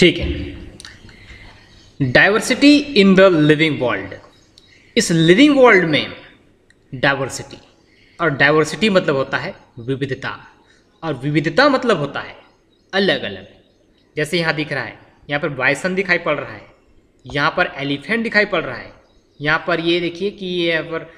ठीक है। Diversity in the living world. इस लिविंग वर्ल्ड में डाइवर्सिटी, और डाइवर्सिटी मतलब होता है विविधता, और विविधता मतलब होता है अलग अलग। जैसे यहाँ दिख रहा है, यहाँ पर बाइसन दिखाई पड़ रहा है, यहाँ पर एलिफेंट दिखाई पड़ रहा है, यहाँ पर ये देखिए कि ये यहाँ पर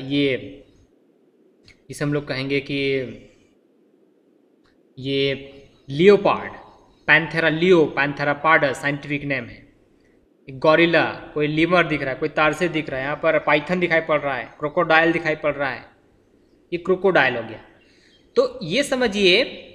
ये जिसे हम लोग कहेंगे कि ये leopard, Panthera leo, Panthera pardus scientific name है। गॉरिला, कोई लीमर दिख रहा है, कोई तारसे दिख रहा है, यहाँ पर पाइथन दिखाई पड़ रहा है, क्रोकोडाइल दिखाई पड़ रहा है, ये क्रोकोडाइल हो गया। तो ये समझिए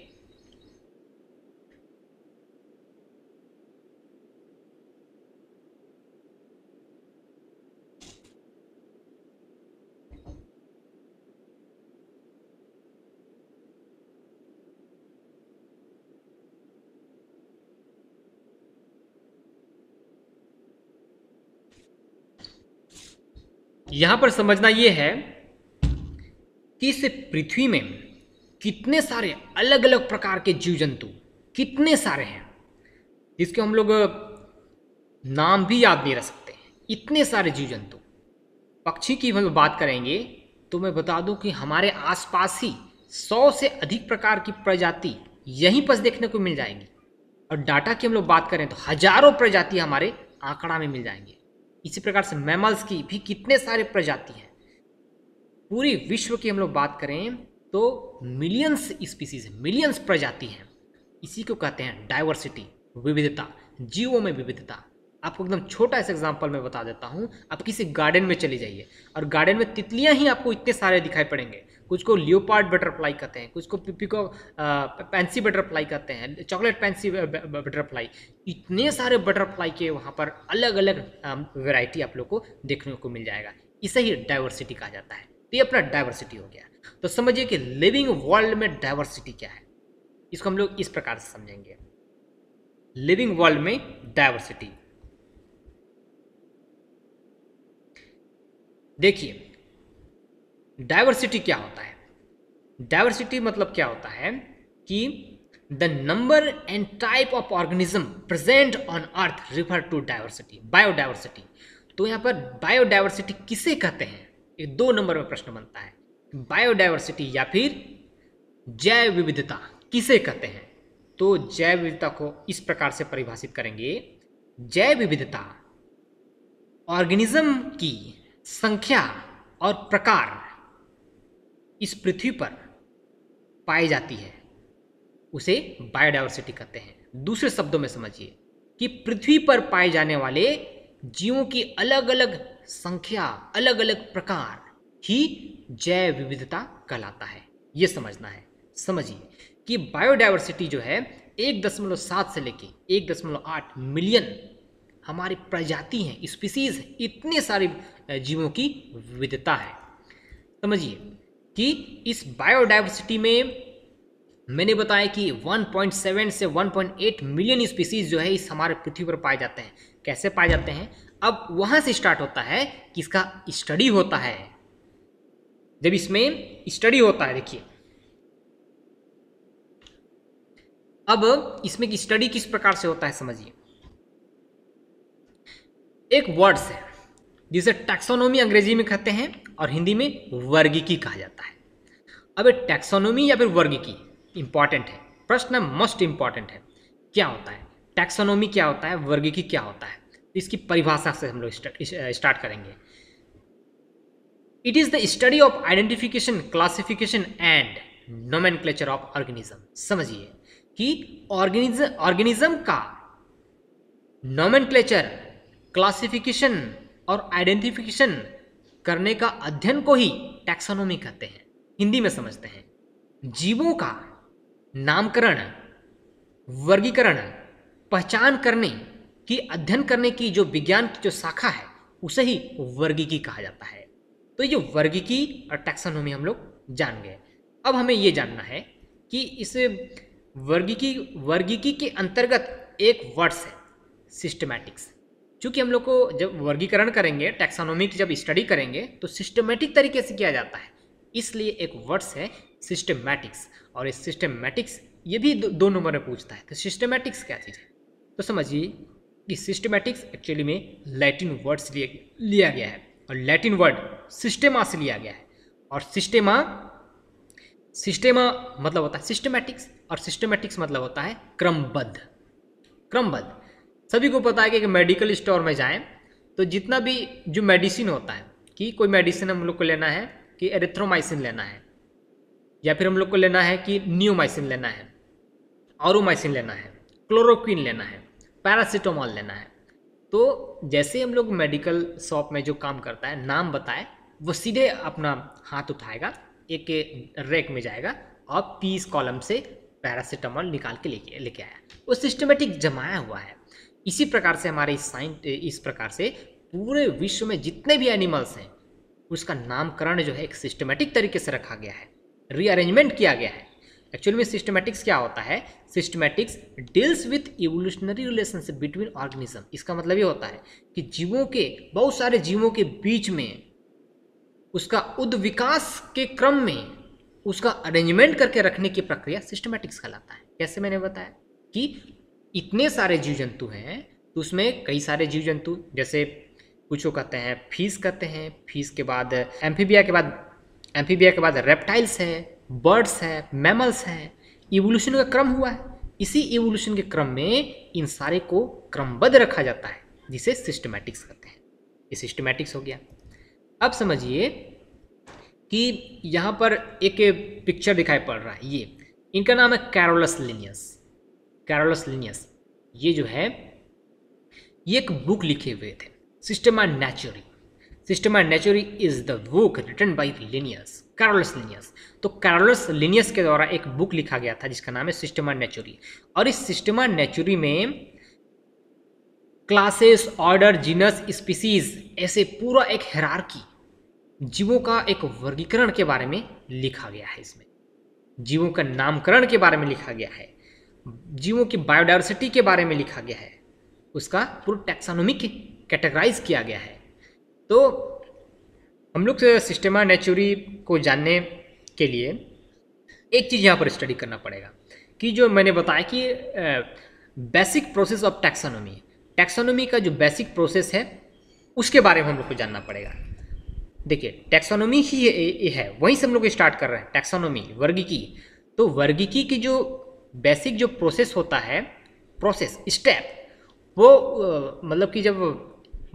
यहां पर समझना यह है कि इस पृथ्वी में कितने सारे अलग अलग प्रकार के जीव जंतु, कितने सारे हैं जिसके हम लोग नाम भी याद नहीं रख सकते। इतने सारे जीव जंतु। पक्षी की हम बात करेंगे तो मैं बता दूं कि हमारे आसपास ही 100 से अधिक प्रकार की प्रजाति यहीं पर देखने को मिल जाएंगी, और डाटा की हम लोग बात करें तो हजारों प्रजाति हमारे आंकड़ा में मिल जाएंगे। इसी प्रकार से मैमल्स की भी कितने सारे प्रजाति हैं। पूरी विश्व की हम लोग बात करें तो मिलियंस स्पीसीज है, मिलियंस प्रजाति हैं। इसी को कहते हैं डाइवर्सिटी, विविधता, जीवों में विविधता। आपको एकदम छोटा सा एग्जांपल मैं बता देता हूँ। आप किसी गार्डन में चले जाइए और गार्डन में तितलियां ही आपको इतने सारे दिखाई पड़ेंगे। कुछ को लियोपार्ड बटरफ्लाई कहते हैं, कुछ को पिपिको पैंसी बटरफ्लाई कहते हैं, चॉकलेट पैंसी बटरफ्लाई। इतने सारे बटरफ्लाई के वहाँ पर अलग अलग वैरायटी आप लोग को देखने को मिल जाएगा। इसे ही डाइवर्सिटी कहा जाता है। तो ये अपना डाइवर्सिटी हो गया। तो समझिए कि लिविंग वर्ल्ड में डाइवर्सिटी क्या है, इसको हम लोग इस प्रकार से समझेंगे। लिविंग वर्ल्ड में डाइवर्सिटी, देखिए डाइवर्सिटी क्या होता है। डाइवर्सिटी मतलब क्या होता है कि the number and type of organism present on earth refer to diversity, biodiversity. तो यहाँ पर बायोडाइवर्सिटी किसे कहते हैं, ये 2 नंबर में प्रश्न बनता है। बायोडाइवर्सिटी या फिर जैव विविधता किसे कहते हैं। तो जैव विविधता को इस प्रकार से परिभाषित करेंगे। जैव विविधता ऑर्गेनिज्म की संख्या और प्रकार इस पृथ्वी पर पाई जाती है, उसे बायोडाइवर्सिटी कहते हैं। दूसरे शब्दों में समझिए कि पृथ्वी पर पाए जाने वाले जीवों की अलग अलग संख्या, अलग अलग प्रकार ही जैव विविधता कहलाता है। यह समझना है। समझिए कि बायोडाइवर्सिटी जो है 1.7 से लेके 1.8 मिलियन हमारी प्रजाति हैं, स्पीसीज है, इतने सारे जीवों की विविधता है। समझिए कि इस बायोडाइवर्सिटी में मैंने बताया कि 1.7 से 1.8 मिलियन स्पीसीज जो है इस हमारे पृथ्वी पर पाए जाते हैं। कैसे पाए जाते हैं, अब वहां से स्टार्ट होता है कि इसका स्टडी होता है। जब इसमें स्टडी होता है, देखिए अब इसमें की स्टडी किस प्रकार से होता है समझिए। एक वर्ड्स है जिसे टैक्सोनॉमी अंग्रेजी में कहते हैं और हिंदी में वर्गीकी कहा जाता है। अब टैक्सोनॉमी या फिर वर्गीकी इंपॉर्टेंट है, प्रश्न मोस्ट इंपॉर्टेंट है। क्या होता है टैक्सोनॉमी, क्या होता है वर्गीकी, क्या होता है, इसकी परिभाषा से हम लोग स्टार्ट करेंगे। It is the study of identification, classification and nomenclature of organism. समझिए कि ऑर्गेनिज्म का नोमेनक्लेचर, क्लासिफिकेशन और आइडेंटिफिकेशन करने का अध्ययन को ही टैक्सोनॉमी कहते हैं। हिंदी में समझते हैं, जीवों का नामकरण, वर्गीकरण, पहचान करने की, अध्ययन करने की जो विज्ञान की जो शाखा है उसे ही वर्गीकी कहा जाता है। तो ये वर्गीकी और टैक्सोनॉमी हम लोग जान गए। अब हमें ये जानना है कि इस वर्गीकी के अंतर्गत एक वर्ड्स है सिस्टमैटिक्स। चूंकि हम लोग को जब वर्गीकरण करेंगे, टैक्सोनॉमी की जब स्टडी करेंगे तो सिस्टमैटिक तरीके से किया जाता है, इसलिए एक वर्ड्स है सिस्टमैटिक्स। और इस सिस्टमैटिक्स ये भी 2 नंबर में पूछता है। तो सिस्टमैटिक्स क्या चीज़ है, तो समझिए कि सिस्टमैटिक्स एक्चुअली में लैटिन वर्ड से लिया गया है, और लैटिन वर्ड सिस्टेमा से लिया गया है, और सिस्टेमा मतलब होता है सिस्टमैटिक्स, और सिस्टमैटिक्स मतलब होता है क्रमबद्ध। क्रमबद्ध सभी को पता है कि मेडिकल स्टोर में जाएं तो जितना भी जो मेडिसिन होता है, कि कोई मेडिसिन हम लोग को लेना है कि एरिथ्रोमाइसिन लेना है, या फिर हम लोग को लेना है कि नियोमाइसिन लेना है, ऑरोमाइसिन लेना है, क्लोरोक्विन लेना है, पैरासीटामोल लेना है, तो जैसे हम लोग मेडिकल शॉप में जो काम करता है नाम बताए, वो सीधे अपना हाथ उठाएगा, एक रैक में जाएगा और 30 कॉलम से पैरासीटामोल निकाल के लेके आया, वो सिस्टमेटिक जमाया हुआ है। इसी प्रकार से हमारे इस प्रकार से पूरे विश्व में जितने भी एनिमल्स हैं उसका नामकरण जो है एक सिस्टमेटिक तरीके से रखा गया है, रीअरेंजमेंट किया गया है। एक्चुअली में सिस्टमेटिक्स क्या होता है? Systematics deals with evolutionary relationship between organism. इसका मतलब ये होता है कि जीवों के, बहुत सारे जीवों के बीच में उसका उद्विकास के क्रम में उसका अरेंजमेंट करके रखने की प्रक्रिया सिस्टमेटिक्स कहलाता है। कैसे मैंने बताया कि इतने सारे जीव जंतु हैं तो उसमें कई सारे जीव जंतु, जैसे कुछ को कहते हैं फिश कहते हैं, फिश के बाद एम्फीबिया के बाद रेप्टाइल्स है, बर्ड्स है, मैमल्स हैं। इवोल्यूशन का क्रम हुआ है, इसी इवोल्यूशन के क्रम में इन सारे को क्रमबद्ध रखा जाता है जिसे सिस्टमैटिक्स कहते हैं। ये सिस्टमैटिक्स हो गया। अब समझिए कि यहाँ पर एक पिक्चर दिखाई पड़ रहा है, ये इनका नाम है कैरोलस लिनियस। कैरोलस लिनियस ये जो है ये एक बुक लिखे हुए थे, Systema Naturae. Systema Naturae is the book written by Linnaeus, Carolus Linnaeus. तो कैरोलस लिनियस के द्वारा एक बुक लिखा गया था जिसका नाम है सिस्टेमा नेचुरी। और इस सिस्टेमा नेचुरी में क्लासेस, ऑर्डर, जीनस, स्पीसीज, ऐसे पूरा एक हायरार्की, जीवों का एक वर्गीकरण के बारे में लिखा गया है। इसमें जीवों का नामकरण के बारे में लिखा गया है, जीवों की बायोडाइवर्सिटी के बारे में लिखा गया है, उसका पूरा टैक्सोनॉमिक कैटेगराइज किया गया है। तो हम लोग सिस्टेमा नेचुरी को जानने के लिए एक चीज़ यहाँ पर स्टडी करना पड़ेगा कि जो मैंने बताया कि basic process of taxonomy, taxonomy का जो बेसिक प्रोसेस है उसके बारे में हम लोग को जानना पड़ेगा। देखिए टैक्सोनॉमी ही है, वहीं से हम लोग स्टार्ट कर रहे हैं। टैक्सोनॉमी, वर्गीकी। तो वर्गीकी की जो बेसिक जो प्रोसेस होता है, प्रोसेस स्टेप, वो मतलब कि जब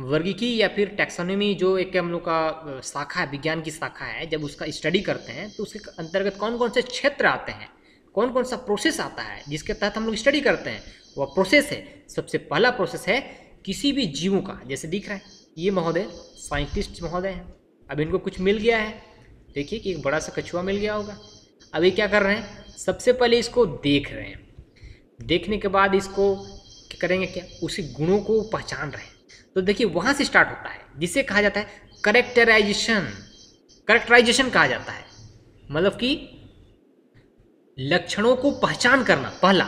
वर्गीकी या फिर टैक्सोनॉमी जो एक हम लोग का शाखा है, विज्ञान की शाखा है, जब उसका स्टडी करते हैं तो उसके अंतर्गत कौन कौन से क्षेत्र आते हैं, कौन कौन सा प्रोसेस आता है जिसके तहत हम लोग स्टडी करते हैं, वह प्रोसेस है। सबसे पहला प्रोसेस है किसी भी जीवों का, जैसे दिख रहा है ये महोदय साइंटिस्ट महोदय हैं, अब इनको कुछ मिल गया है, देखिए कि एक बड़ा सा कछुआ मिल गया होगा। अब ये क्या कर रहे हैं? सबसे पहले इसको देख रहे हैं, देखने के बाद इसको क्या करेंगे, क्या उसी गुणों को पहचान रहे हैं। तो देखिए वहाँ से स्टार्ट होता है, जिसे कहा जाता है करेक्टराइजेशन। करेक्टराइजेशन कहा जाता है, मतलब कि लक्षणों को पहचान करना पहला।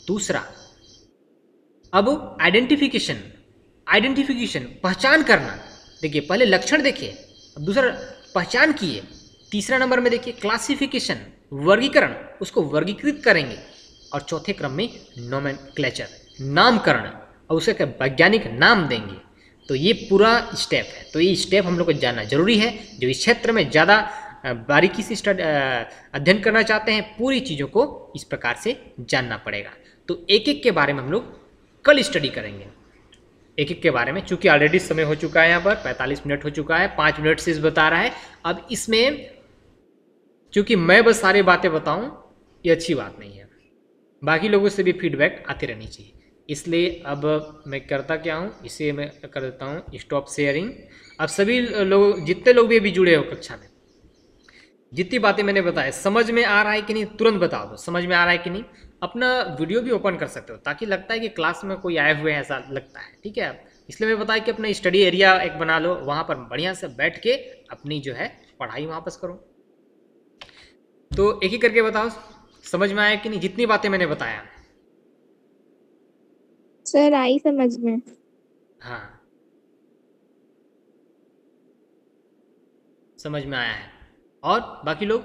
दूसरा अब आइडेंटिफिकेशन, आइडेंटिफिकेशन पहचान करना। देखिए पहले लक्षण देखिए, अब दूसरा पहचान किए। तीसरा नंबर में देखिए क्लासिफिकेशन, वर्गीकरण, उसको वर्गीकृत करेंगे। और चौथे क्रम में नोमेनक्लेचर, नामकरण, और उसे वैज्ञानिक नाम देंगे। तो ये पूरा स्टेप है। तो ये स्टेप हम लोग को जानना जरूरी है। जो इस क्षेत्र में ज़्यादा बारीकी से अध्ययन करना चाहते हैं, पूरी चीज़ों को इस प्रकार से जानना पड़ेगा। तो एक एक के बारे में हम लोग कल स्टडी करेंगे, एक एक के बारे में। चूंकि ऑलरेडी समय हो चुका है, यहाँ पर 45 मिनट हो चुका है, 5 मिनट से इस बता रहा है। अब इसमें चूंकि मैं बस सारी बातें बताऊं ये अच्छी बात नहीं है, बाकी लोगों से भी फीडबैक आती रहनी चाहिए। इसलिए अब मैं करता क्या हूँ, इसे मैं कर देता हूँ स्टॉप शेयरिंग। अब सभी लोग, जितने लोग भी अभी जुड़े हो कक्षा में, जितनी बातें मैंने बताया समझ में आ रहा है कि नहीं, तुरंत बता दो समझ में आ रहा है कि नहीं। अपना वीडियो भी ओपन कर सकते हो ताकि लगता है कि क्लास में कोई आए हुए हैं ऐसा लगता है, ठीक है। इसलिए मैं बताया कि अपना स्टडी एरिया एक बना लो, वहाँ पर बढ़िया से बैठ के अपनी जो है पढ़ाई वापस करो। तो एक ही करके बताओ समझ में आया कि नहीं, जितनी बातें मैंने बताया। सर आई समझ में। हाँ समझ में आया है। और बाकी लोग